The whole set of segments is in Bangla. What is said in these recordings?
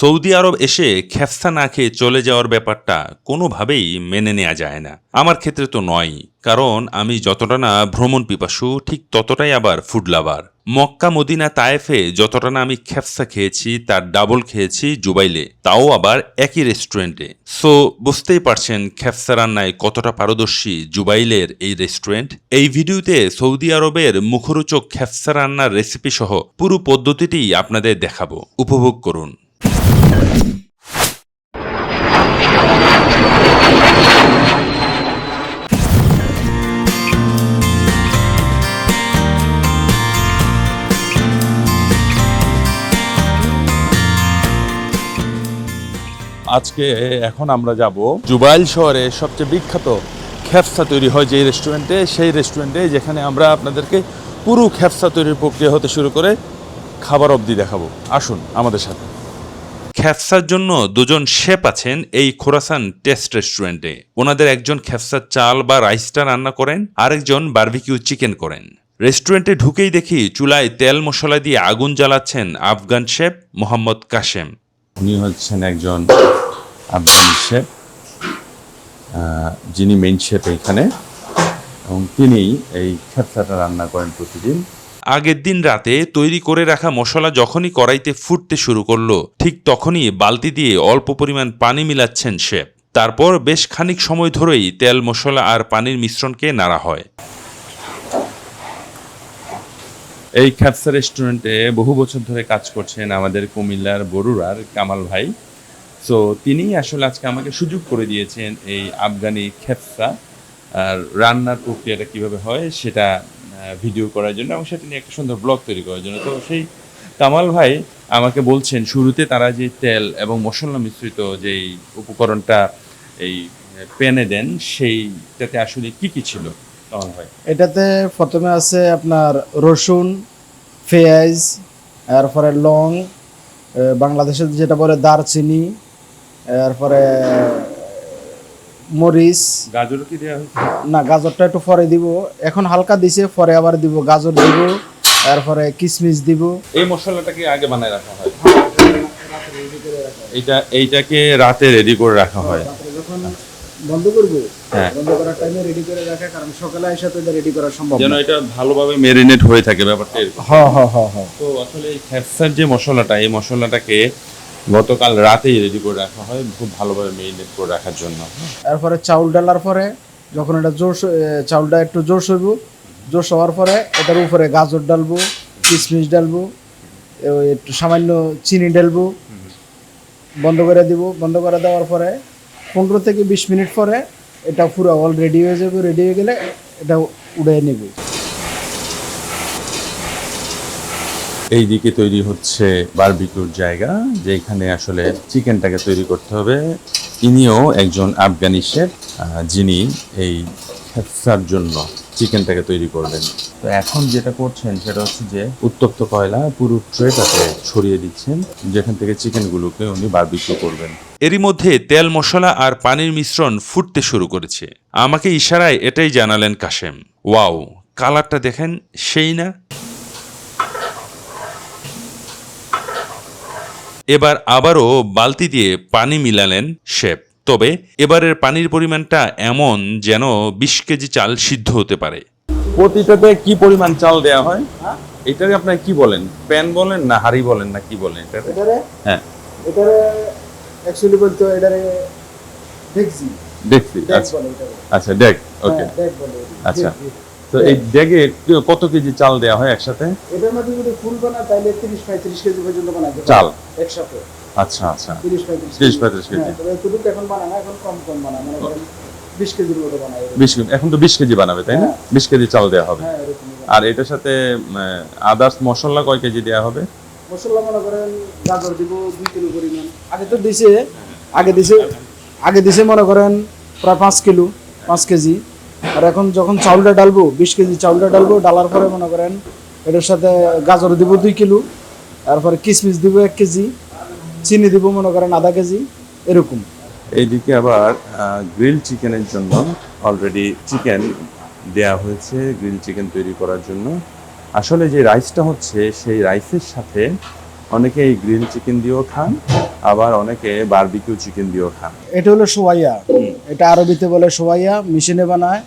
সৌদি আরব এসে খেফসা না খেয়ে চলে যাওয়ার ব্যাপারটা কোনোভাবেই মেনে নেওয়া যায় না। আমার ক্ষেত্রে তো নয়, কারণ আমি যতটা না ভ্রমণ পিপাসু, ঠিক ততটাই আবার ফুড লাভার। মক্কা মদিনা তায়েফে যতটা না আমি খেফসা খেয়েছি তার ডাবল খেয়েছি জুবাইলে, তাও আবার একই রেস্টুরেন্টে। সো বুঝতেই পারছেন খেফসা রান্নায় কতটা পারদর্শী জুবাইলের এই রেস্টুরেন্ট। এই ভিডিওতে সৌদি আরবের মুখরোচক খেফসা রান্নার রেসিপি সহ পুরো পদ্ধতিটি আপনাদের দেখাবো, উপভোগ করুন। আজকে এখন আমরা যাব জুবাইল শহরে সবচেয়ে বিখ্যাত খেফসা তৈরি হয় যে রেস্টুরেন্টে, সেই রেস্টুরেন্টে যেখানে আমরা আপনাদেরকে পুরো খেফসা তৈরির প্রক্রিয়া হতে শুরু করে খাবার অবধি দেখাবো। আসুন আমাদের সাথে। খেফসার জন্য দুজন শেফ আছেন এই খোরাসান টেস্ট রেস্টুরেন্টে। ওনাদের একজন খেফসার চাল বা রাইসটা রান্না করেন, আরেকজন বারবিকিউ চিকেন করেন। রেস্টুরেন্টে ঢুকেই দেখি চুলায় তেল মশলা দিয়ে আগুন জ্বালাচ্ছেন আফগান শেফ মোহাম্মদ কাশেম। উনি হচ্ছেন একজন আফগানি শেফ, যিনি মেইন শেফ এইখানে, এবং তিনি এই খেফসাটা রান্না করেন প্রতিদিন। আগের দিন রাতে তৈরি করে রাখা মশলা যখনই কড়াইতে ফুটতে শুরু করলো, ঠিক তখনই বালতি দিয়ে অল্প পরিমাণ পানি মিলাচ্ছেন শেফ। তারপর বেশ খানিক সময় ধরেই তেল মশলা আর পানির মিশ্রণকে নাড়া হয়। এই খেফসা রেস্টুরেন্টে বহু বছর ধরে কাজ করছেন আমাদের কুমিল্লার বরুড়ার কামাল ভাই। সো তিনি আসলে আজকে আমাকে সুযোগ করে দিয়েছেন এই আফগানি খেফসা আর রান্নার প্রক্রিয়াটা কিভাবে হয় সেটা ভিডিও করার জন্য, এবং সেটা নিয়ে একটা সুন্দর ব্লগ তৈরি করার জন্য। তো সেই কামাল ভাই আমাকে বলছেন শুরুতে তারা যে তেল এবং মশলা মিশ্রিত যেই উপকরণটা এই প্যানে দেন, সেইটাতে আসলে কি কি ছিল কামাল ভাই? এটাতে প্রথমে আছে আপনার রসুন, পেঁয়াজ, এরপরে লং, বাংলাদেশে যেটা বলে দারচিনি, এরপরে মরিচ। গাজরও কি দেওয়া হয়েছে? না, গাজরটা একটু পরে দিব, এখন হালকা দিছে, পরে আবার দিব, গাজর দিব, এরপরে কিশমিশ দিব। এই মশলাটাকে আগে বানায় রাখা হয়, এইটাকে রাতে রেডি করে রাখা হয়। যখন বন্ধ করবো, হ্যাঁ, বন্ধ করার টাইমে রেডি করে রাখা, কারণ সকালে এসে তো এটা রেডি করা সম্ভব যেন না। এটা ভালোভাবে মেরিনেট হয়ে থাকে ব্যাপারটা এরকম। হ্যাঁ হ্যাঁ হ্যাঁ হ্যাঁ। তো আসলে এই খেফসার যে মশলাটা, এই মশলাটাকে গতকাল রাতেই রেডি করে রাখা হয় খুব ভালোভাবে মেরিনেট করে রাখার জন্য। এরপরে চাউল ডালার পরে যখন এটা চাউলটা একটু জোশ হইব, জোশ হওয়ার পরে এটার উপরে গাজর ডালবো, কিশমিশ ডালবো, একটু সামান্য চিনি ডালবো, বন্ধ করে দিব। বন্ধ করে দেওয়ার পরে 15 থেকে 20 মিনিট পরে এটা পুরো অল রেডি হয়ে যাবে। রেডি হয়ে গেলে এটা উড়ে নেব। এইদিকে তৈরি হচ্ছে বারবিকিউর জায়গা, যেখানে আসলে চিকেনটাকে তৈরি করতে হবে। ইনিও একজন আফগানি শেফ, যিনি এই খেফসার জন্য চিকেনটাকে তৈরি করবেন। তো এখন যেটা করছেন সেটা হচ্ছে যে উত্তপ্ত কয়লা পুরো ট্রেটাতে ছড়িয়ে দিচ্ছেন, যেখান থেকে চিকেনগুলোকে উনি বারবিকিউ করবেন। এরই মধ্যে তেল মশলা আর পানির মিশ্রণ ফুটতে শুরু করেছে। আমাকে ইশারায় এটাই জানালেন কাশেম। ওয়াও, কালারটা দেখেন, সেই না? এবার আবারও বালতি দিয়ে পানি মিলালেন শেফ। তবে এবারের পানির পরিমাণটা এমন যেন 20 কেজি চাল সিদ্ধ হতে পারে। প্রতিটাতে কি পরিমাণ চাল দেওয়া হয়? এটাকে আপনারা কি বলেন? প্যান বলেন না হাঁড়ি বলেন না কি বলেন এটাকে? হ্যাঁ, এটারে অ্যাকচুয়ালি বলতে এটারে ডেকচি। ডেকচি। আচ্ছা আচ্ছা, ডেক। ওকে, আচ্ছা। তো এই ডেগে কত কেজি চাল দেওয়া হয় একসাথে? এটার মধ্যে যদি ফুল বানা তাহলে 30-35 কেজি পর্যন্ত বানাতে চাল একসাথে। আচ্ছা আচ্ছা, 30-35 কেজি। তবে এতটুকু এখন বানানো, এখন কম বানায়, মানে 20 কেজির মতো বানায়। 20 কেজি, এখন তো 20 কেজি বানাবে তাই না? 20 কেজি চাল দেওয়া হবে। হ্যাঁ, এরকমই। আর এটার সাথে আদার্স মশলা কয় কেজি দেওয়া হবে? মশলা মনে করেন গাজর দিব 2 কিলো পরিমাণ। আগে তো দিছে, আগে দিছে মনে করেন প্রায় 5 কেজি। আর এখন যখন চাউলটা ডালবো, 20 কেজি চাউলটা ডালবো, ডালার পরে মনে করেন এটার সাথে গাজর দিব 2 কিলো, তারপরে কিশমিশ দিব 1 কেজি, চিনি দিব মনে করেন আধা কেজি, এরকম। এইদিকে আবার গ্রিল চিকেনের জন্য অলরেডি চিকেন দেয়া হয়েছে, গ্রিল চিকেন তৈরি করার জন্য। আসলে যে রাইসটা হচ্ছে সেই রাইসের সাথে অনেকে এই গ্রিল চিকেন দিয়েও খান, আবার অনেকে বারবিকিউ চিকেন দিয়েও খান। এটা হলো সোয়াইয়া, এটা আরবিতে বলে সোয়াইয়া, মেশিনে বানায়।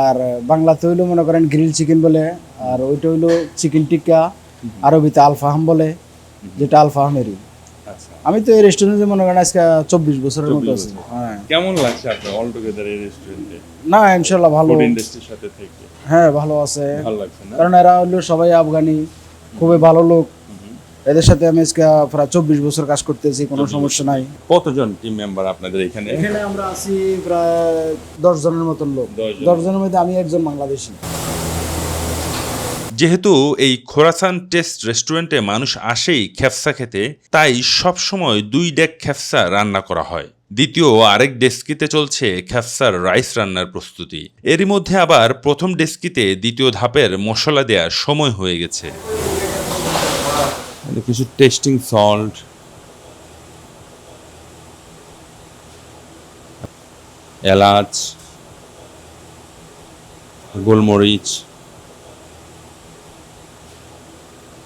আর বাংলাতে হইলো মনে করেন গ্রিল চিকেন বলে। আর ওইটা হইলো চিকেন টিক্কা, আরবিতে আলফাহাম বলে, যেটা আলফাহামেরই। আচ্ছা, আমি তো এই রেস্টুরেন্টে মনে করেন আজকে 24 বছরের মতো আছি। হ্যাঁ, কেমন লাগছে আপনার অল টুগেদার এই রেস্টুরেন্টে না ইনশাল্লাহ ভালো। ফুড ইন্ডাস্ট্রির সাথে থেকে হ্যাঁ ভালো আছে, ভালো লাগছে না? কারণ এরা হলো সবাই আফগানি, খুবই ভালো লোক। এদের সাথে আমি আজকে প্রায় 24 বছর কাজ করতেছি, কোনো সমস্যা নাই। কতজন টিম মেম্বার আপনাদের এখানে? এখানে আমরা আছি প্রায় 10 জনের মতন লোক। 10 জন। 10 জনের মধ্যে আমি একজন বাংলাদেশি। যেহেতু এই খোরাসান টেস্ট রেস্টুরেন্টে মানুষ আসেই খেফসা খেতে, তাই সবসময় 2 ডেক খেফসা রান্না করা হয়। দ্বিতীয় আরেক ডেস্কিতে চলছে খেফসার রাইস রান্নার প্রস্তুতি। এরই মধ্যে আবার প্রথম ডেস্কিতে দ্বিতীয় ধাপের মশলা দেওয়ার সময় হয়ে গেছে। কিছু টেস্টিং সল্ট, এলাচ, গোলমরিচ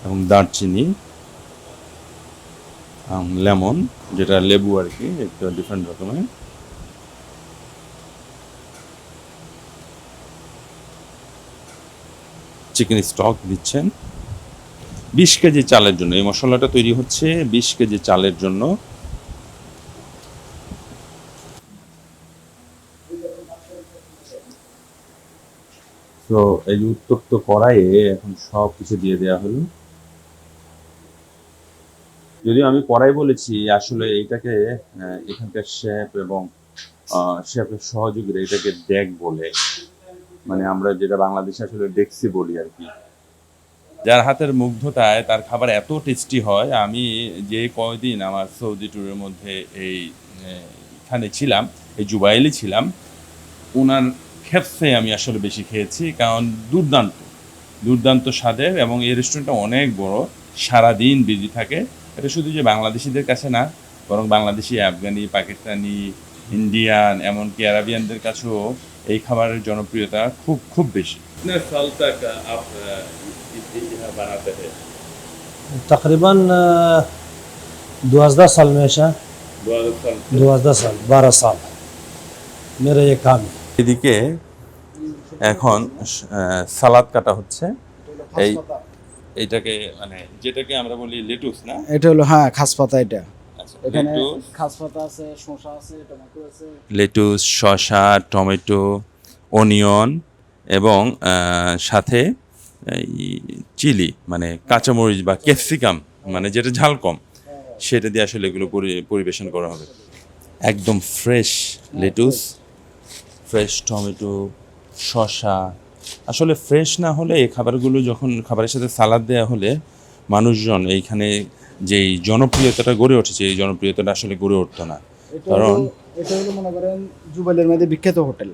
এবং দারচিনি, লেমন, যেটা লেবু আর কি, একটু ডিফারেন্ট রকমের। চিকেন স্টক দিচ্ছেন 20 কেজি চালের জন্য। এই মশলাটা তৈরি হচ্ছে 20 কেজি চালের জন্য। তো এই যে উত্তপ্ত কড়াইয়ে এখন সব কিছু দিয়ে দেওয়া হলো। যদিও আমি কড়াই বলেছি, আসলে এইটাকে এখানকার শেফ এবং শেফের সহযোগীরা এটাকে ডেক বলে, মানে আমরা যেটা বাংলাদেশে আসলে ডেক্সি বলি আর কি। যার হাতের মুগ্ধতায় তার খাবার এত টেস্টি হয়। আমি যে কয়দিন আমার সৌদি ট্যুরের মধ্যে এখানে ছিলাম, এই জুবাইলে ছিলাম, ওনার খেপসে আমি আসলে বেশি খেয়েছি, কারণ দুর্দান্ত দুর্দান্ত স্বাদের। এবং এই রেস্টুরেন্টটা অনেক বড়, সারাদিন বিজি থাকে। এটা শুধু যে বাংলাদেশিদের কাছে না, বরং বাংলাদেশি, আফগানি, পাকিস্তানি, ইন্ডিয়ান, এমনকি আরাবিয়ানদের কাছেও এই খাবারের জনপ্রিয়তা খুব খুব বেশি। तकरीबन 2010 साल में ऐसा 2010 साल 12 साल मेरा ये काम है। এদিকে এখন সালাদ কাটা হচ্ছে। এই এইটাকে মানে যেটাকে আমরা বলি লেটুস না? এটা হলো হ্যাঁ খাস পাতা। এটা আচ্ছা, এখানে লেটুস, খাস পাতা আছে, শসা আছে, টমেটো আছে। লেটুস, শসা, টমেটো, অনিয়ন এবং সাথে এই চিলি মানে কাঁচামরিচ বা ক্যাপসিকাম, মানে যেটা ঝাল কম, সেটা দিয়ে আসলে এগুলো পরিবেশন করা হবে। একদম ফ্রেশ লেটুস, ফ্রেশ টমেটো, শসা। আসলে ফ্রেশ না হলে এই খাবারগুলো যখন খাবারের সাথে সালাদ দেওয়া হলে মানুষজন এইখানে যেই জনপ্রিয়তাটা গড়ে উঠেছে, এই জনপ্রিয়তাটা আসলে গড়ে উঠতো না। কারণ এটা হলো মনে করেন জুবাইলের মধ্যে বিখ্যাত হোটেল।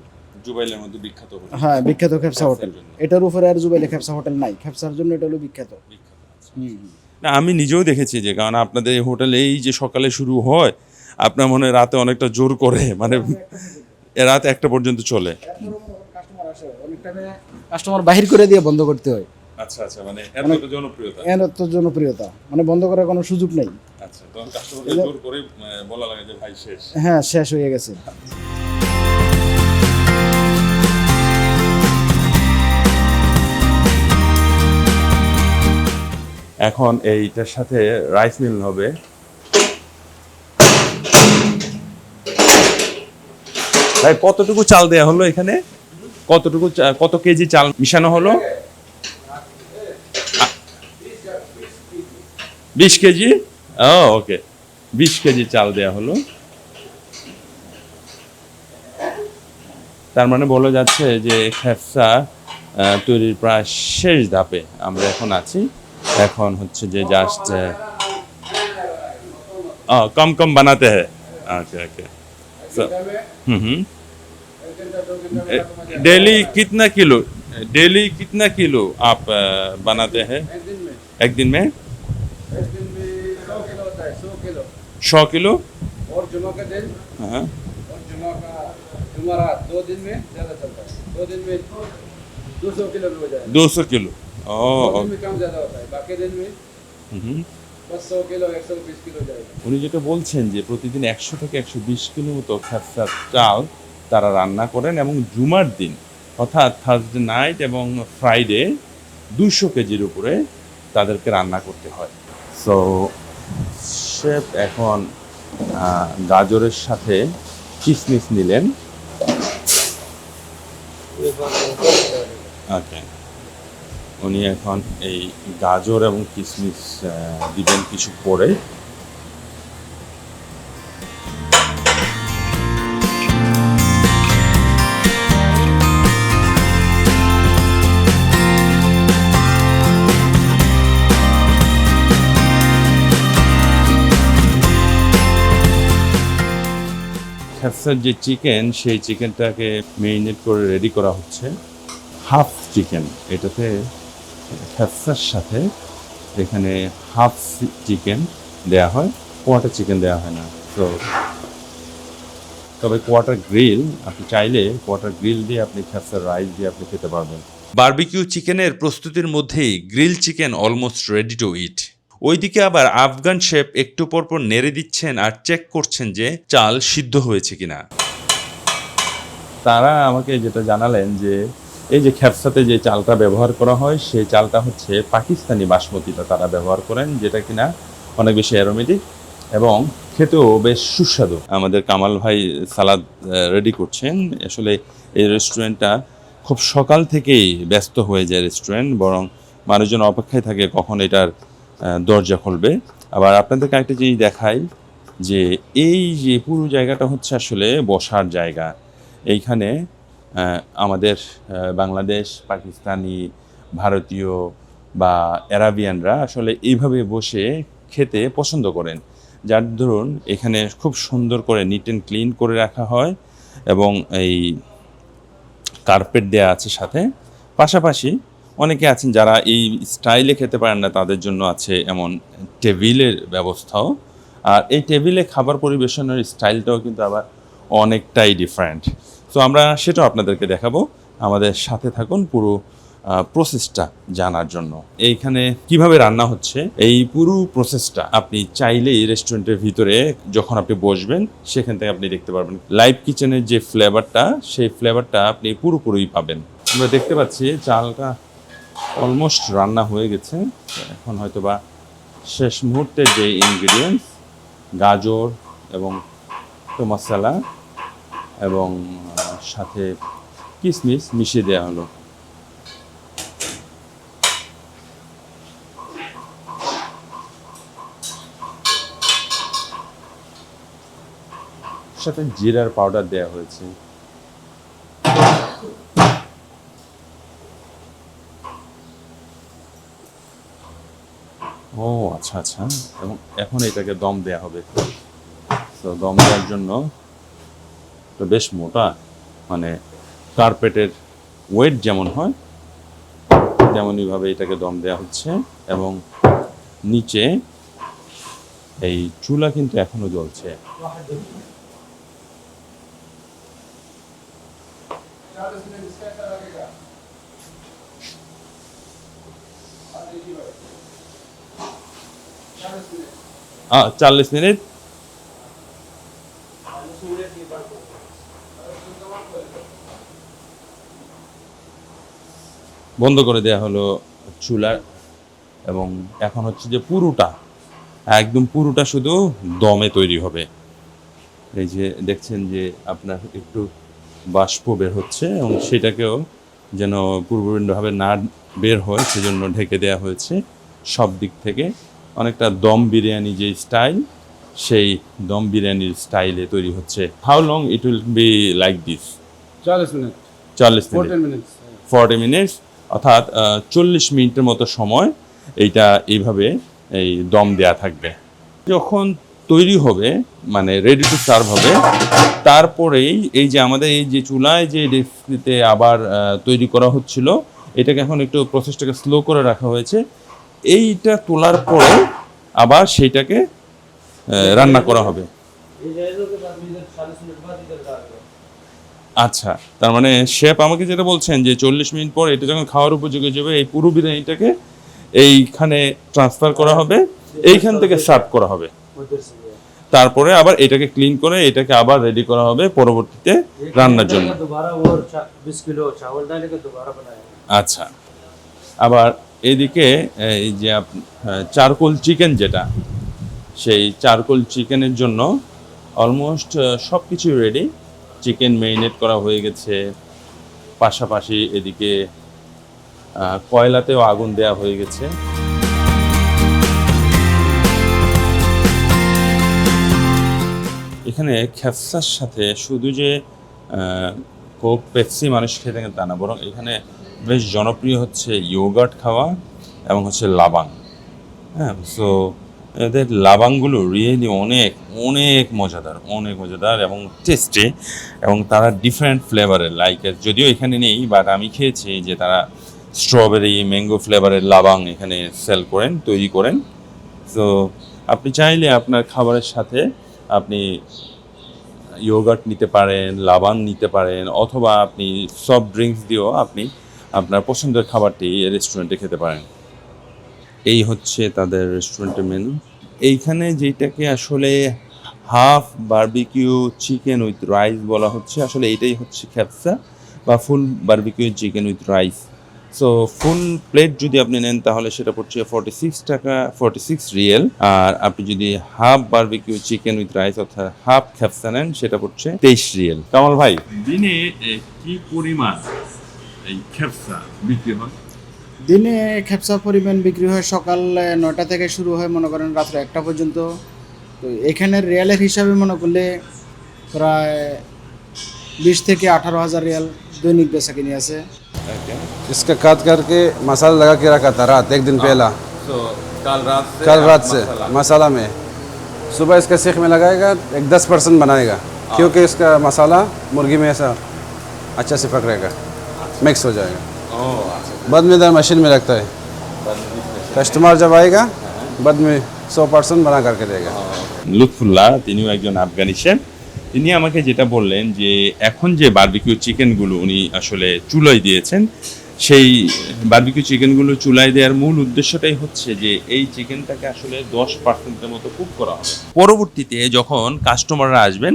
জুবাইলের মধ্যে বিখ্যাত হোটেল, হ্যাঁ বিখ্যাত খেপসা হোটেল। এটার উপরে আর জুবাইলে খেপসা হোটেল নাই, খেপসার জন্য এটা হলো বিখ্যাত। না আমি নিজেও দেখেছি যে, কারণ আপনাদের এই হোটেলে এই যে সকালে শুরু হয়, আপনার মনে হয় রাতে অনেকটা জোর করে, মানে রাত 1টা পর্যন্ত চলে। কাস্টমার বাহির করে দিয়ে বন্ধ করতে হয়। আচ্ছা আচ্ছা, মানে এতটা জনপ্রিয়তা। এত জনপ্রিয়তা, মানে বন্ধ করার কোনো সুযোগ নেই। আচ্ছা, তখন কাস্টমারকে জোর করে বলা লাগে যে ভাই শেষ। হ্যাঁ শেষ হয়ে গেছে। এখন এইটার সাথে রাইস মিল হবে। ভাই কতটুকু চাল দেয়া হলো এখানে? কত কেজি চাল মিশানো হলো? 20 কেজি। ওকে, 20 কেজি চাল দেয়া হলো। তার মানে বলা যাচ্ছে যে খেফসা তৈরির প্রায় শেষ ধাপে আমরা এখন আছি। এখন হচ্ছে যে জাস্ট কম কম বানাতে হ্যাঁ। ওকে ওকে, डेली कितना किलो आप बनाते हैं एक दिन में? 100 किलो। और जुमा का दिन, हाँ, और जुमारात 2 दिन में ज़्यादा चलता है। 2 दिन में 200 किलो भी हो जाए। 200 किलो। दिन में कम ज़्यादा होता है, बाकी दिन में উনি যেটা বলছেন যে প্রতিদিন 100 থেকে 120 কিলো মতো খেসার চাল তারা রান্না করেন এবং জুমার দিন অর্থাৎ থার্সডে নাইট এবং ফ্রাইডে 200 কেজির উপরে তাদেরকে রান্না করতে হয়। সো শেফ এখন গাজরের সাথে কিশমিশ নিলেন। ওকে, উনি এখন এই গাজর এবং কিশমিশ দিবেন কিছু পরে। খেসার যে চিকেন, সেই চিকেনটাকে মেরিনেট করে রেডি করা হচ্ছে। হাফ চিকেন, এটাতে খেসার সাথে এখানে হাফ চিকেন দেয়া হয়, কোয়ার্টার চিকেন দেওয়া হয় না। তো তবে কোয়ার্টার গ্রিল, আপনি চাইলে কোয়ার্টার গ্রিল দিয়ে আপনি খেসার রাইস দিয়ে আপনি খেতে পারবেন। বারবিকিউ চিকেনের প্রস্তুতির মধ্যেই grill chicken almost ready to eat. ওইদিকে আবার আফগান শেফ একটু পরপর নেড়ে দিচ্ছেন আর চেক করছেন যে চাল সিদ্ধ হয়েছে কিনা। তারা আমাকে যেটা জানালেন যে এই যে খেপসাতে যে চালটা ব্যবহার করা হয় সেই চালটা হচ্ছে পাকিস্তানি বাসমতিটা তারা ব্যবহার করেন, যেটা কিনা অনেক বেশি অ্যারোমেটিক এবং খেতেও বেশ সুস্বাদু। আমাদের কামাল ভাই সালাদ রেডি করছেন। আসলে এই রেস্টুরেন্টটা খুব সকাল থেকেই ব্যস্ত হয়ে যায় রেস্টুরেন্ট, বরং মানুষজন অপেক্ষায় থাকে কখন এটার দরজা খুলবে। আবার আপনাদেরকে একটা জিনিস দেখাই যে এই যে পুরো জায়গাটা হচ্ছে আসলে বসার জায়গা। এইখানে আমাদের বাংলাদেশ, পাকিস্তানি, ভারতীয় বা অ্যারাবিয়ানরা আসলে এইভাবে বসে খেতে পছন্দ করেন, যার ধরুন এখানে খুব সুন্দর করে নিট অ্যান্ড ক্লিন করে রাখা হয় এবং এই কার্পেট দেয়া আছে সাথে। পাশাপাশি অনেকে আছেন যারা এই স্টাইলে খেতে পারেন না, তাদের জন্য আছে এমন টেবিলের ব্যবস্থাও। আর এই টেবিলে খাবার পরিবেশনের স্টাইলটাও কিন্তু আবার অনেকটাই ডিফারেন্ট। সো আমরা সেটাও আপনাদেরকে দেখাবো, আমাদের সাথে থাকুন পুরো প্রসেসটা জানার জন্য। এইখানে কিভাবে রান্না হচ্ছে এই পুরো প্রসেসটা আপনি চাইলেই রেস্টুরেন্টের ভিতরে যখন আপনি বসবেন সেখান থেকে আপনি দেখতে পারবেন। লাইভ কিচেনের যে ফ্লেভারটা, সেই ফ্লেভারটা আপনি পুরোপুরি পাবেন। আমরা দেখতে পাচ্ছি চালটা অলমোস্ট রান্না হয়ে গেছে। এখন হয়তো বা শেষ মুহূর্তের যে ইনগ্রিডিয়েন্টস, গাজর এবং তো মশলা এবং সাথে কিশমিশ মিশিয়ে দেওয়া হলো। সাথে জিরার পাউডার দেওয়া হয়েছে। ও আচ্ছা আচ্ছা, এবং এখন এটাকে দম দেয়া হবে। তো দম দেওয়ার জন্য তো বেশ মোটা, মানে কার্পেটের ওয়েট যেমন হয় তেমনইভাবে এটাকে দম দেওয়া হচ্ছে। এবং নিচে এই চুলা কিন্তু এখনো জ্বলছে। हाँ 40 মিনিট। বন্ধ করে দেয়া হলো চুলা এবং এখন হচ্ছে যে পুরোটা একদম পুরোটা শুধু দমে তৈরি হবে। এই যে দেখছেন যে আপনার একটু বাষ্প বের হচ্ছে এবং সেটাকেও যেন পূর্বভাবে না বের হয় সেজন্য ঢেকে দেওয়া হয়েছে সব দিক থেকে। অনেকটা দম বিরিয়ানি যে স্টাইল, সেই দম বিরিয়ানির স্টাইলে তৈরি হচ্ছে। How long it will be like this? 40 minute 40 minute 40 minutes 40 minutes, অর্থাৎ 40 মিনিটের মতো সময় এইটা এইভাবে এই দম দেয়া থাকবে। যখন তৈরি হবে মানে রেডি টু সার্ভ হবে, তারপরেই এই যে আমাদের এই যে চুলায় যে রেসিপিতে আবার তৈরি করা হচ্ছিল, এটাকে এখন একটু প্রসেসটাকে স্লো করে রাখা হয়েছে। এইটা তোলার পরে আবার সেইটাকে রান্না করা হবে। আচ্ছা, তার মানে শেফ আমাকে যেটা বলছেন যে 40 মিনিট পর এটা যখন খাওয়ার উপযোগী হয়ে যাবে, এই পুরো বিরিয়ানিটাকে এইখানে ট্রান্সফার করা হবে এইখান থেকে সার্ভ করা হবে, उधर से ये। তারপরে আবার এটাকে ক্লিন করে এটাকে আবার রেডি করা হবে পরবর্তীতে রান্নার জন্য। दोबारा और 20 किलो चावल डालेगा दोबारा बनाएगा। আচ্ছা, আবার এদিকে এই যে চারকোল চিকেন যেটা, সেই চারকোল চিকেনের জন্য অলমোস্ট সব কিছু রেডি। চিকেন মেরিনেট করা হয়ে গেছে, পাশাপাশি এদিকে কয়লাতেও আগুন দেওয়া হয়ে গেছে। এখানে খ্যাপসার সাথে শুধু যে কোক পেপসি মানুষ খেতে তা না, বরং এখানে বেশ জনপ্রিয় হচ্ছে ইয়োগার্ট খাওয়া এবং হচ্ছে লাবাং। হ্যাঁ, সো এদের লাবাংগুলো রিয়েলি অনেক অনেক মজাদার এবং টেস্টি, এবং তারা ডিফারেন্ট ফ্লেভারের, লাইক যদিও এখানে নেই বাট আমি খেয়েছি যে তারা স্ট্রবেরি ম্যাঙ্গো ফ্লেভারের লাবাং এখানে সেল করেন, তৈরি করেন। সো আপনি চাইলে আপনার খাবারের সাথে আপনি ইয়োগার্ট নিতে পারেন, লাবাং নিতে পারেন, অথবা আপনি সফট ড্রিঙ্কস দিয়েও আপনি আপনার পছন্দের খাবারটি রেস্টুরেন্টে খেতে পারেন। এই হচ্ছে তাদের রেস্টুরেন্টের মেনু। এইখানে যেটাকে আসলে half barbecue chicken with rice বলা হচ্ছে, আসলে এটাই হচ্ছে খ্যাপসা বা full barbecue chicken with rice. So full plate যদি আপনি নেন তাহলে সেটা পড়ছে 46 টাকা, 46 রিয়েল। আর আপনি যদি half barbecue chicken with rice অর্থাৎ হাফ খ্যাপসা নেন সেটা পড়ছে 23 রিয়েল। কামাল ভাই, দিনে কি পরিমাণ এই খ্যাপসা বিক্রি হয়? দিনে খেপসা পরিমাণ বিক্রি হয় সকাল 9টা থেকে শুরু হয়, মনে করেন রাত্রে 1টা পর্যন্ত। তো এখানের রিয়ালের হিসাবে মনে করলে প্রায় 20 থেকে 18,000 রিয়াল দৈনিক বেচাকিনি আছে। इसका काट करके मसाला लगा के रखा था रात एक दिन पहला। তো কাল रात से मसाला में सुबह इसका सीख में लगाएगा, एक 10% बनाएगा, क्योंकि इसका मसाला मुर्गी में ऐसा अच्छा से पकड़ेगा, मिक्स हो जाएगा। बाद में इधर मशीन में रखता है, कस्टमर जब आएगा बाद में 100% बना करके देगा। লুৎফুল্লাহ তিনিও একজন আফগানি শেফ। তিনি আমাকে যেটা বললেন যে এখন যে বারবিকিউ চিকেনগুলো উনি আসলে চুলায় দিয়েছেন, সেই বারবিকিউ চিকেনগুলো চুলায় দেওয়ার মূল উদ্দেশ্যটাই হচ্ছে যে এই চিকেনটাকে আসলে 10%-এর মতো কুক করা হবে। পরবর্তীতে যখন কাস্টমাররা আসবেন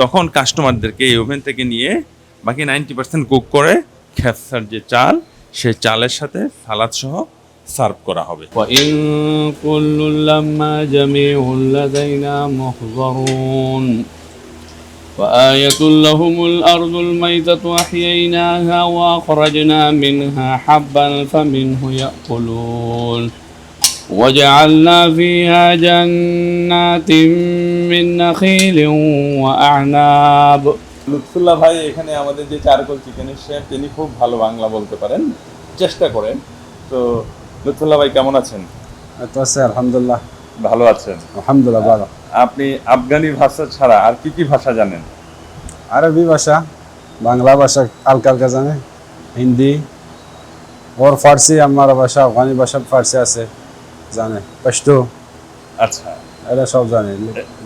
তখন কাস্টমারদেরকে এই ওভেন থেকে নিয়ে বাকি 90% কুক করে খ্যাপসার যে চাল, সেই চালের সাথে সালাদ সহ সার্ভ করা হবে। وإن كل لما جميع لدينا محضرون وآية لهم الأرض الميتة أحييناها وأخرجنا منها حبا فمنه يأكلون وجعلنا فيها جنات من نخيل وأعناب। লুৎফুল্লাহ ভাই এখানে আমাদের যে চারকোল চিকেনের শেফ, তিনি খুব ভালো বাংলা বলতে পারেন, চেষ্টা করেন। তো লুৎফুল্লাহ ভাই কেমন আছেন? तो से अल्हम्दुलिल्लाह ভালো আছেন? अल्हम्दुलिल्लाह भालो। আপনি আফগানি ভাষা ছাড়া আর কি কি ভাষা জানেন? अरबी भाषा, बांग्ला भाषा हल्का हल्का जाने, हिंदी और फारसी हमारा भाषा, अफगानी भाषा फारसी আছে জানে, পশতো আচ্ছা, এটা সব জানে,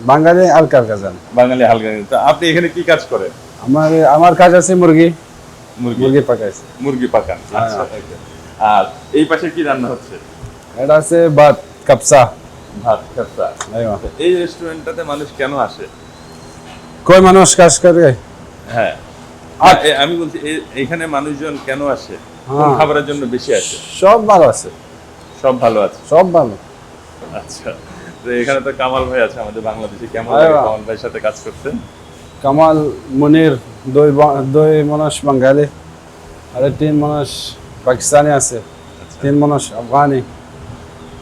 বাঙালি হালকা হালকা জানে। বাঙালি হালকা। তো আপনি এখানে কি কাজ করেন? আমার কাজ আছে মুরগি মুরগি পাকাইছে, মুরগি পাকান। আচ্ছা, আর এই পাশে কি রান্না হচ্ছে? এটা আছে ভাত কাপসা। ভাত খ্যাপসা। আইবা এই রেস্টুরেন্টটাতে মানুষ কেন আসে? কই মানুষ কাজ করে। হ্যাঁ, আমি বলছি এখানে মানুষজন কেন আসে, কোন হ্যাঁ। খাবারের জন্য বেশি আসে? সব ভালো আছে, সব ভালো আছে। সব ভালো। আচ্ছা, তো এখানে তো কামাল ভাই আছে আমাদের বাংলাদেশে, কেমন আরে লাগে বাহ। কামাল ভাইয়ের সাথে কাজ করতে? কামাল মুনির দুই মানুষ বাঙালি আর 3 মানুষ পাকিস্তানি আছে, 3 মানুষ আফগানি,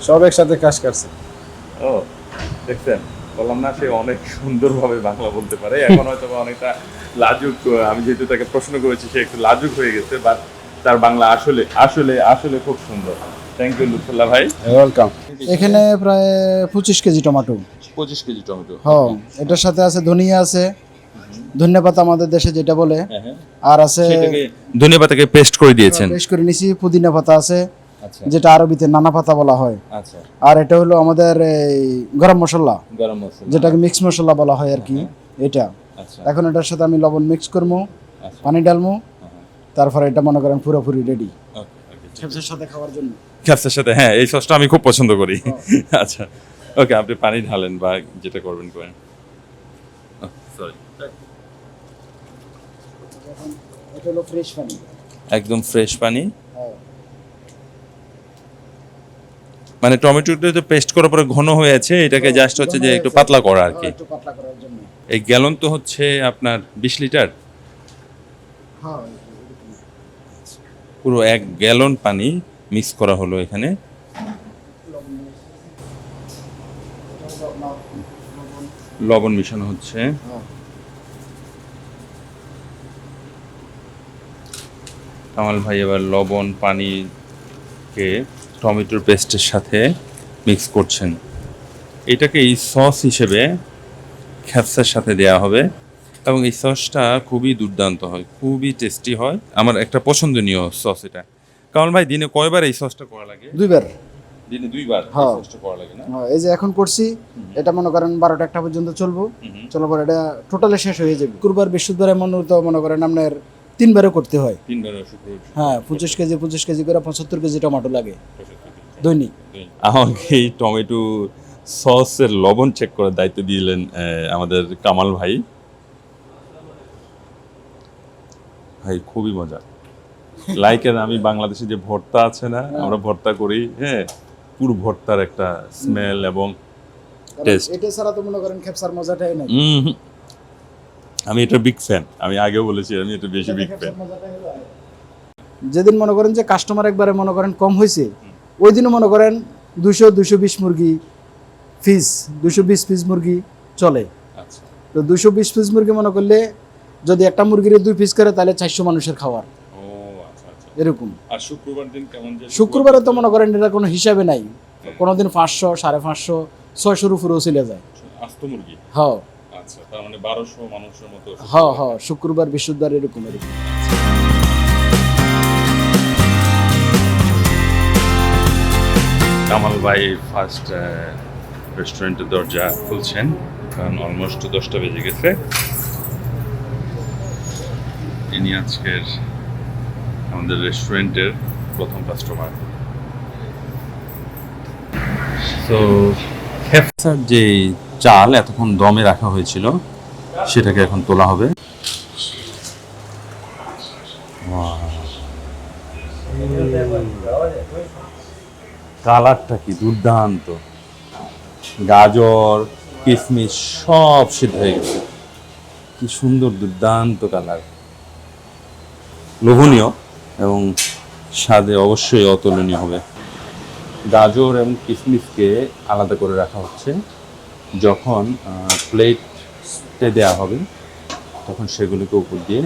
সব একসাথে কাজ করছে। ও দেখছেন, বললাম না সে অনেক সুন্দরভাবে বাংলা বলতে পারে। এখন হয়তো অনেকটা লাজুক, আমি যেহেতু তাকে প্রশ্ন করেছি সে একটু লাজুক হয়ে গেছে, বাট তার বাংলা আসলে আসলে আসলে খুব সুন্দর। থ্যাংক ইউ লুৎফুল্লাহ ভাই। ওয়েলকাম। এখানে প্রায় 25 কেজি টমেটো। 25 KG tomato. হ্যাঁ, এটার সাথে আছে ধনিয়া আছে, ধনিয়া পাতা আমাদের দেশে যেটা বলে, আর আছে সেটাকে ধনেপাতাকে পেস্ট করে দিয়েছেন। পেস্ট করে নিছি, পুদিনা পাতা আছে আচ্ছা যেটা আরবিতে নানা পাতা বলা হয়, আচ্ছা, আর এটা হলো আমাদের এই গরম মশলা গরম মশলা যেটাকে মিক্স মশলা বলা হয় আর কি, এটা। আচ্ছা, এখন এটার সাথে আমি লবণ মিক্স করবো, আচ্ছা। পানি ডালবো, তারপরে এটা মনে করেন পুরোপুরি রেডি ওকে, খেপসের সাথে খাওয়ার জন্য। ক্যাপসার সাথে, হ্যাঁ এই সসটা আমি খুব পছন্দ করি। আচ্ছা ওকে, আপনি পানি ঢালেন বা যেটা করবেন করেন। সরি, এটা হলো ফ্রেশ পানি। একদম ফ্রেশ পানি। হ্যাঁ। মানে টমেটোটা তো পেস্ট করার পরে ঘন হয়ে আছে, এটাকে জাস্ট হচ্ছে যে একটু পাতলা করা আর কি। একটু পাতলা করার জন্য। এই গ্যালন তো হচ্ছে আপনার 20 লিটার, হ্যাঁ, পুরো 1 গ্যালন পানি মিক্স করা হলো এখানে। লবণ মিশানো হচ্ছে। কামাল ভাই এবার লবণ পানিকে টমেটোর পেস্টের সাথে মিক্স করছেন। এটাকে এই সস হিসেবে খ্যাপসার সাথে দেয়া হবে এবং এই সসটা খুবই দুর্দান্ত হয়, খুবই টেস্টি হয়। আমার একটা পছন্দনীয় সস এটা। কামাল ভাই দিনে কয়বার এই সসটা করা লাগে? 2 বার। দিনে 2 বার এই হ্যাঁ। সসটা করা লাগে না? হ্যাঁ, এই যে এখন করছি, এটা মনে করেন 12টা 1টা পর্যন্ত চলবো। চলার পর এটা টোটালি শেষ হয়ে যাবে। শুক্রবার বৃহস্পতিবার মনে করেন আপনার 3 বারে করতে হয়। 3 বার শুক্রবার। হ্যাঁ, 25 কেজি করে 75 কেজি টমেটো লাগে দৈনিক। আমাকে এই টমেটো সসের লবণ চেক করার দায়িত্ব দিলেন আমাদের কামাল ভাই। ভাই খুবই মজা। লাইক আমি বাংলাদেশে যে ভর্তা আছে না, আমরা ভর্তা করি, হ্যাঁ পুরো ভর্তার একটা স্মেল এবং টেস্ট। এটা ছাড়া তো মনে করেন খেপসার মজাটাই নাই। আমি এটা বিগ ফ্যান, আমি আগেও বলেছি আমি এটা বেশি বিগ ফ্যান। যেদিন মনে করেন যে কাস্টমার একবারে মনে করেন কম হয়েছে, ওই দিনও মনে করেন 200-220 মুরগি পিস, 220 পিস মুরগি চলে। আচ্ছা, তো 220 পিস মুরগি মনে করলে যদি একটা মুরগির 2 পিস করে তাহলে 400 মানুষের খাওয়ার, ও আচ্ছা আচ্ছা। এরকম। আর শুক্রবার দিন কেমন যে? শুক্রবারে তো মনে করেন এটা কোনো হিসাবে নাই, কোনোদিন 500, 550, 600 উপরেও চলে যায়। আস্ত মুরগি। হ্যাঁ আচ্ছা, তার মানে 1200 মানুষের মতো। হ্যাঁ হ্যাঁ, শুক্রবার বৃহস্পতিবার এরকম। কামাল ভাই ফার্স্ট রেস্টুরেন্টের দরজা খুলছেন, কারণ অলমোস্ট 10টা বেজে গেছে। ইনি আজকের আমাদের রেস্টুরেন্টের প্রথম কাস্টমার। তো খেফসার যে চাল এতক্ষণ দমে রাখা হয়েছিল সেটাকে এখন তোলা হবে। কালারটা কি দুর্দান্ত, গাজর কিশমিশ সব সিদ্ধ হয়ে গেছে, কি সুন্দর দুর্দান্ত কালার, লোভনীয় এবং স্বাদে অবশ্যই অতুলনীয় হবে। গাজর এবং কিশমিশকে আলাদা করে রাখা হচ্ছে, যখন প্লেটে দেওয়া হবে তখন সেগুলিকে উপর দিয়ে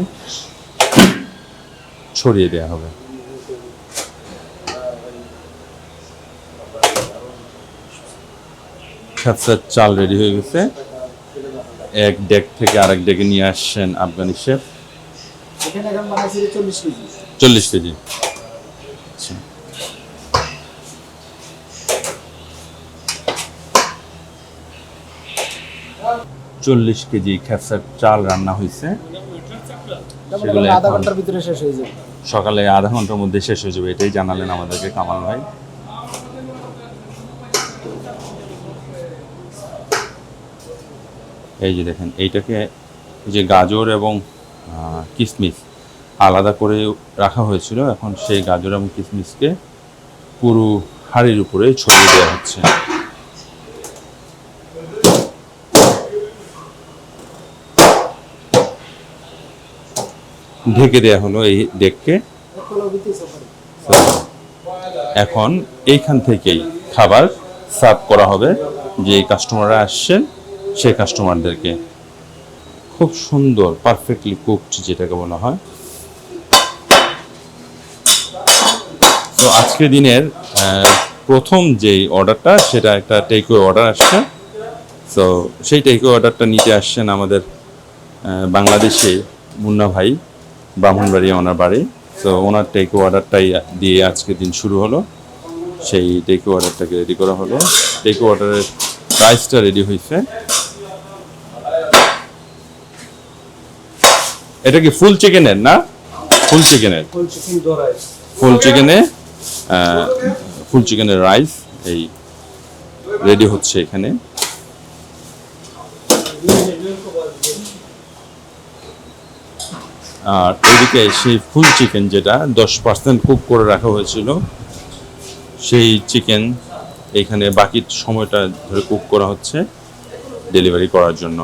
ছড়িয়ে দেওয়া হবে। খেপসার চাল রেডি হয়ে গেছে, এক ডেক থেকে আরেক ডেকে নিয়ে আসছেন আফগানি শেফ। এখানে এখন বানাইছি 40 কেজি। 40 কেজি। আচ্ছা, চল্লিশ কেজি খেপসার চাল রান্না হয়েছে। সেগুলো আধা এখন ঘন্টার ভিতরে শেষ হয়ে যাবে। সকালে আধা ঘন্টার মধ্যে শেষ হয়ে যাবে, এটাই জানালেন আমাদেরকে কামাল ভাই। এই যে দেখেন, এইটাকে এই যে গাজর এবং কিশমিশ আলাদা করে রাখা হয়েছিল, এখন সেই গাজর এবং কিশমিশকে পুরো হাঁড়ির উপরে ছড়িয়ে দেওয়া হচ্ছে। ঢেকে দেওয়া হলো এই ডেককে। এখন এইখান থেকেই খাবার সার্ভ করা হবে যে কাস্টমাররা আসছেন সেই কাস্টমারদেরকে। খুব সুন্দর পারফেক্টলি কুকড যেটাকে বলা হয়। তো আজকের দিনের প্রথম যেই অর্ডারটা সেটা একটা টেকওয়ে অর্ডার আসছে। তো সেই টেকওয়ে অর্ডারটা নিতে আসছেন আমাদের বাংলাদেশে মুন্না ভাই, ব্রাহ্মণবাড়িয়া ওনার বাড়ি। তো ওনার টেকওয়ে অর্ডারটাই দিয়ে আজকের দিন শুরু হলো। সেই টেকওয়ে অর্ডারটাকে রেডি করা হলো। টেকওয়ে অর্ডারের প্রাইসটা রেডি হয়েছে। এটা কি ফুল চিকেনের না? ফুল চিকেনের, ফুল চিকেনে ফুল চিকেনের রাইস এই রেডি হচ্ছে এখানে। আর এদিকে সেই ফুল চিকেন যেটা 10% কুক করে রাখা হয়েছিল, সেই চিকেন এখানে বাকি সময়টা ধরে কুক করা হচ্ছে ডেলিভারি করার জন্য।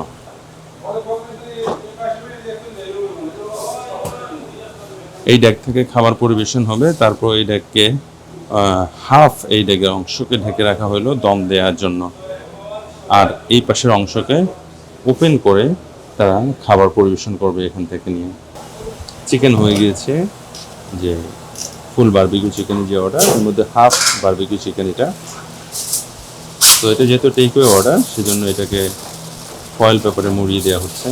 এই ডেক থেকে খাবার পরিবেশন হবে, তারপর এই ডেককে হাফ এই ডেকের অংশকে ঢেকে রাখা হলো দম দেওয়ার জন্য, আর এই পাশের অংশকে ওপেন করে তারা খাবার পরিবেশন করবে এখান থেকে নিয়ে। চিকেন হয়ে গিয়েছে, যে ফুল বারবিকিউ চিকেনের যে অর্ডার, এর মধ্যে হাফ বারবিকিউ চিকেন এটা। তো এটা যেহেতু টেক ওয়ে অর্ডার, সেজন্য এটাকে ফয়েল পেপারে মুড়িয়ে দেওয়া হচ্ছে।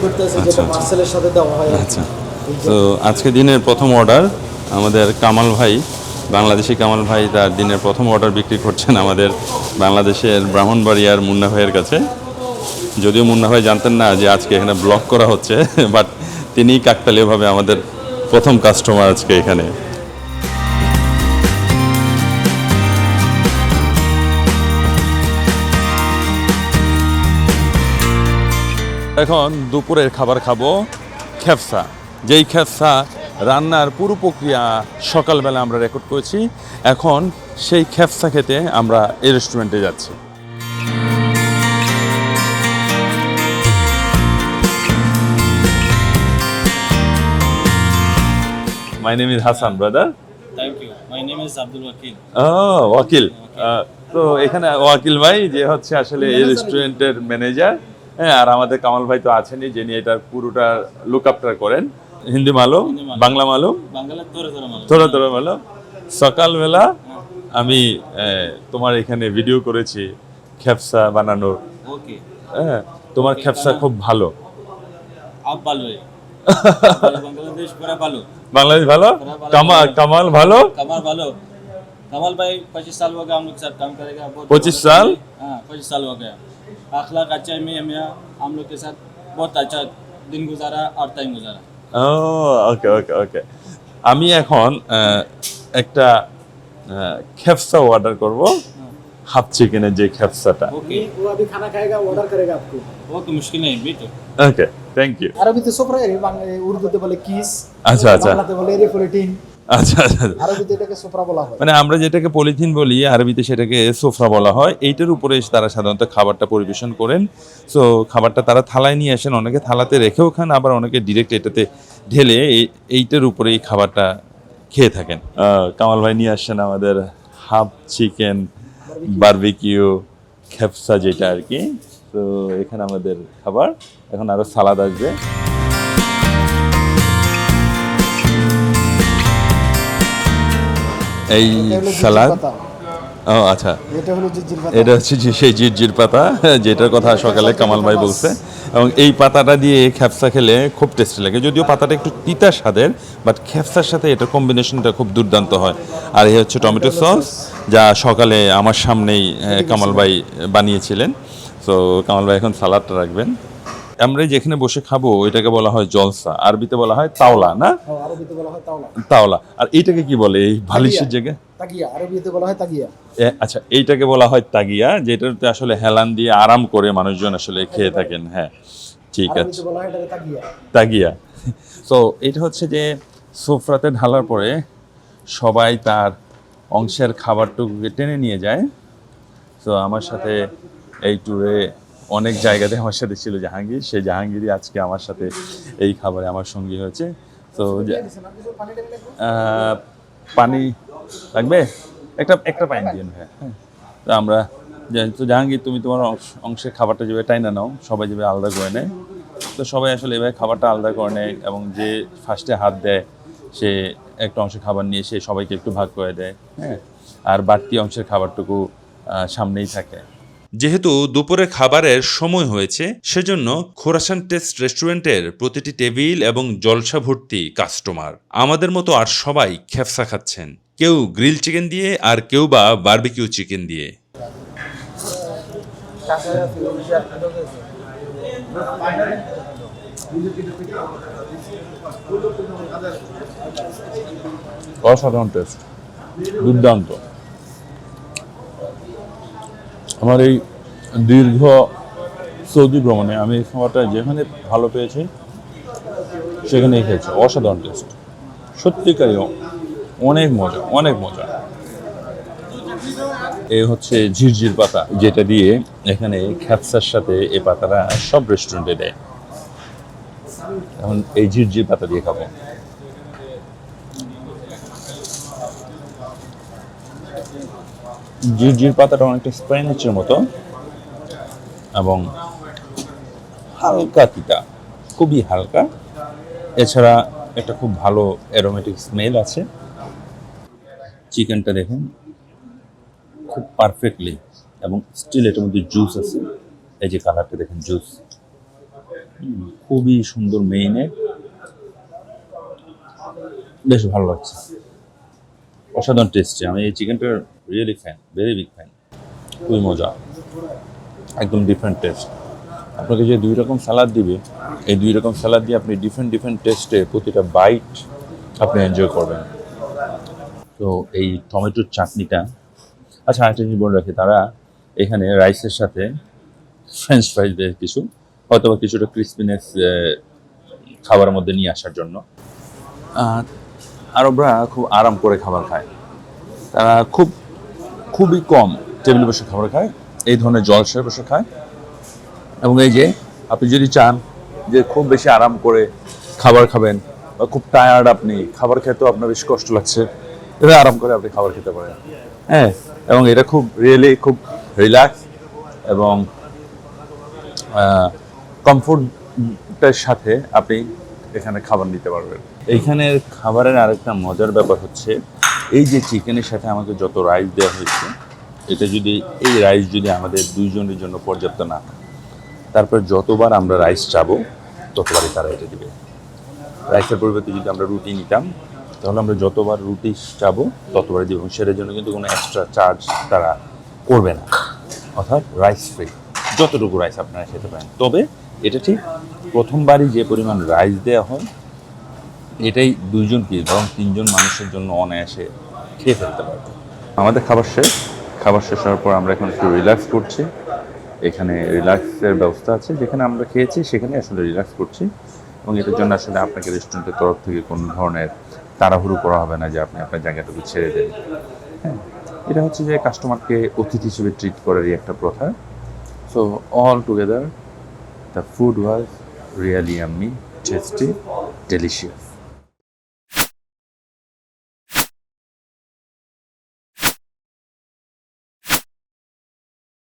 করতেছে যেটা পার্সেলের সাথে দেওয়া হয় আর কি। আচ্ছা, তো আজকে দিনের প্রথম অর্ডার আমাদের কামাল ভাই, বাংলাদেশি কামাল ভাই তার দিনের প্রথম অর্ডার বিক্রি করছেন আমাদের বাংলাদেশের ব্রাহ্মণবাড়িয়ার মুন্না ভাইয়ের কাছে। যদিও মুন্না ভাই জানতেন না যে আজকে এখানে ব্লগ করা হচ্ছে, বাট তিনিই কাকতালীয়ভাবে আমাদের প্রথম কাস্টমার আজকে এখানে। এখন দুপুরের খাবার খাবো খেফসা, যেই খেফসা রান্নার পুরো প্রক্রিয়া সকালবেলা আমরা রেকর্ড করেছি। এখন সেই খেফসা খেতে আমরা এই রেস্টুরেন্টে যাচ্ছি। My name is Hassan, brother. Thank you. My name is Abdul Wakil. ওয়াকিল। তো এখানে ওয়াকিল ভাই যে হচ্ছে আসলে এই রেস্টুরেন্টের ম্যানেজার, হ্যাঁ, আর আমাদের কামাল ভাই তো আছেনই, যিনি এটার পুরোটা লুক আফটার করেন। হিন্দি মালুম, বাংলা মালুম, Bangla Tora Malo. থোড়া থোড়া মালুম। সকালবেলা আমি তোমার এখানে ভিডিও করেছি খেফসা বানানোর। Okay. হ্যাঁ, তোমার খেফসা খুব ভালো। आप बालो है. बांग्लादेश पूरा बालो. বাংলাদেশ ভালো, কামাল ভালো। कमाल बालो. कमाल भाई 25 साल हो गया हम लोग के साथ काम करेगा. 25 साल? हाँ 25 साल हो गया. अखलाक अच्छा है, मैं हम लोग के साथ बहुत अच्छा दिन गुजारा और टाइम गुजारा. ও ওকে ওকে ওকে। আমি এখন একটা খেফসা অর্ডার করব, হাফ চিকেনের যে খেফসাটা। Okay. वो अभी खाना खाएगा, ऑर्डर करेगा आपको। वो तो मुश्किल नहीं बेटो. ওকে, থ্যাংক ইউ। আরবিতে সোফরা, উর্দুতে বলে কিস, আচ্ছা আচ্ছা বাংলাতে বলে রিফোলিটিন, আচ্ছা আচ্ছা। আরবিতে এটাকে সোফরা বলা হয়। মানে আমরা যেটাকে পলিথিন বলি, আরবিতে সেটাকে সোফরা বলা হয়। এইটার উপরে তারা সাধারণত খাবারটা পরিবেশন করেন। সো খাবারটা তারা থালায় নিয়ে আসেন, অনেকে থালাতে রেখেও খান, আবার অনেকে ডিরেক্ট এটাতে ঢেলে এইটার উপরে এই খাবারটা খেয়ে থাকেন। কামাল ভাই নিয়ে আসছেন আমাদের হাফ চিকেন বারবিকিউ খেফসা যেটা আর কি। তো এখানে আমাদের খাবার, এখন আরো সালাদ আসবে। এই এটা হলো জিরজির সালাদ, পাতা। ও আচ্ছা, এটা হলো জিরজির পাতা। এটা হচ্ছে সেই জিরজির পাতা যেটার কথা সকালে কামাল ভাই বলছে, এবং এই পাতাটা দিয়ে খেফসা খেলে খুব টেস্টি লাগে। যদিও পাতাটা একটু তিতা স্বাদের, বাট খেফসার সাথে এটার কম্বিনেশনটা খুব দুর্দান্ত হয়। আর এই হচ্ছে টমেটো সস, যা সকালে আমার সামনেই কামাল ভাই বানিয়েছিলেন। তো কামাল ভাই এখন সালাদটা রাখবেন। আমরা যেখানে বসে খাবো এটাকে বলা হয় জলসা, আরবিতে বলা হয় তাওলা, না? আরবিতে বলা হয় তাওলা। তাওলা। আর এইটাকে কি বলে, এই বালিশের জায়গায়? তাগিয়া, আরবিতে বলা হয় তাগিয়া। আচ্ছা, এইটাকে বলা হয় তাগিয়া, যেটাতে আসলে হেলান দিয়ে আরাম করে মানুষজন আসলে খেয়ে থাকেন। হ্যাঁ, ঠিক আছে, আরবিতে বলা হয় এটাকে তাগিয়া। তাগিয়া। তো এটা হচ্ছে যে সোফরাতে ঢালার পরে সবাই তার অংশের খাবারটুকুকে টেনে নিয়ে যায়। তো আমার সাথে এই ট্যুরে অনেক জায়গাতে আমার সাথে ছিল জাহাঙ্গীর, সেই জাহাঙ্গীরই আজকে আমার সাথে এই খাবারে আমার সঙ্গী হয়েছে। তো পানি লাগবে, একটা পানি দিন। হ্যাঁ, তো আমরা তো জাহাঙ্গীর, তুমি তোমার অংশের খাবারটা যেভাবে টাইনা নাও, সবাই যেভাবে আলাদা করে নেয়। তো সবাই আসলে এভাবে খাবারটা আলাদা করে নেয়, এবং যে ফার্স্টে হাত দেয় সে একটা অংশ খাবার নিয়ে সে সবাইকে একটু ভাগ করে দেয়। হ্যাঁ, আর বাড়তি অংশের খাবারটুকু সামনেই থাকে। যেহেতু দুপুরে খাবারের সময় হয়েছে, সেজন্য খোরাসান টেস্ট রেস্টুরেন্টের প্রতিটি টেবিল এবং জলসা ভর্তি কাস্টমার। আমাদের মতো আর সবাই খেফসা খাচ্ছেন, কেউ গ্রিল চিকেন দিয়ে আর কেউ বা বারবিকিউ চিকেন দিয়ে। অসাধারণ টেস্ট, দুর্দান্ত। আমার এই দীর্ঘ সৌদি ভ্রমণে আমি এই খাবারটা যেখানে ভালো পেয়েছি সেখানেই খেয়েছি। অসাধারণ টেস্ট, সত্যিকারই অনেক মজা, অনেক মজা। এই হচ্ছে ঝিরঝির পাতা, যেটা দিয়ে এখানে খ্যাপসার সাথে এই পাতাটা সব রেস্টুরেন্টে দেয়। এখন এই ঝিরঝির পাতা দিয়ে খাবো। ঝিরঝির পাতাটা অনেকটা স্প্যানিচের মতো এবং হালকা তিতা, খুবই হালকা। এছাড়া একটা খুব ভালো অ্যারোমেটিক স্মেল আছে। চিকেনটা দেখুন খুব পারফেক্টলি, এবং স্টিল এটার মধ্যে জুস আছে। এই যে কালারটা দেখেন, জুস, খুবই সুন্দর মেইনে, বেশ ভালো লাগছে, অসাধারণ টেস্টি। আমি এই চিকেনটার really fan, very big fan, খুবই মজা, একদম ডিফারেন্ট টেস্ট। আপনাকে যে 2 রকম স্যালাড দিবে, এই 2 রকম স্যালাড দিয়ে আপনি ডিফারেন্ট ডিফারেন্ট টেস্টে প্রতিটা বাইট আপনি এনজয় করবেন। তো এই টমেটোর চাটনিটা, আচ্ছা আরেকটা জিনিস বলে রাখি, তারা এখানে রাইসের সাথে ফ্রেঞ্চ ফ্রাইস দেয় কিছু, হয়তো বা কিছুটা ক্রিসপিনেস খাবারের মধ্যে নিয়ে আসার জন্য। আরবরা খুব আরাম করে খাবার খায়, তারা খুবই কম টেবিলে বসে খাবার খায়, এই ধরনের জলসায় বসে খায়। এবং এই যে আপনি যদি চান যে খুব বেশি আরাম করে খাবার খাবেন, বা খুব টায়ার্ড, আপনি খাবার খেতেও আপনার বেশ কষ্ট লাগছে, এটা আরাম করে আপনি খাবার খেতে পারেন। হ্যাঁ, এবং এটা খুব রিয়েলি খুব রিল্যাক্স এবং কমফোর্টের সাথে আপনি এখানে খাবার নিতে পারবেন। এইখানের খাবারের আরেকটা মজার ব্যাপার হচ্ছে, এই যে চিকেনের সাথে আমাকে যত রাইস দেওয়া হয়েছে, এটা যদি এই রাইস যদি আমাদের 2 জনের জন্য পর্যাপ্ত না, তারপর যতবার আমরা রাইস চাবো ততবারই তারা এটা দিবে। রাইসের পরিবর্তে যদি আমরা রুটি নিতাম, তাহলে আমরা যতবার রুটি চাবো ততবারই দিব, এবং সেটার জন্য কিন্তু কোনো এক্সট্রা চার্জ তারা করবে না, অর্থাৎ রাইস ফ্রি, যতটুকু রাইস আপনারা খেতে পারেন। তবে এটা ঠিক, প্রথমবারই যে পরিমাণ রাইস দেওয়া হয়, এটাই 2 জন কি বরং 3 জন মানুষের জন্য অনায়াসে খেয়ে ফেলতে পারবে। আমাদের খাবার শেষ হওয়ার পর আমরা এখন একটু রিল্যাক্স করছি। এখানে রিল্যাক্সের ব্যবস্থা আছে, যেখানে আমরা খেয়েছি সেখানে আসলে রিল্যাক্স করছি, এবং এটার জন্য আসলে আপনাকে রেস্টুরেন্টের তরফ থেকে কোনো ধরনের তাড়াহুড়ো করা হবে না যে আপনি আপনার জায়গাটুকু ছেড়ে দেন। হ্যাঁ, এটা হচ্ছে যে কাস্টমারকে অতিথি হিসেবে ট্রিট করারই একটা প্রথা। So all together the food was really yummy, tasty, delicious.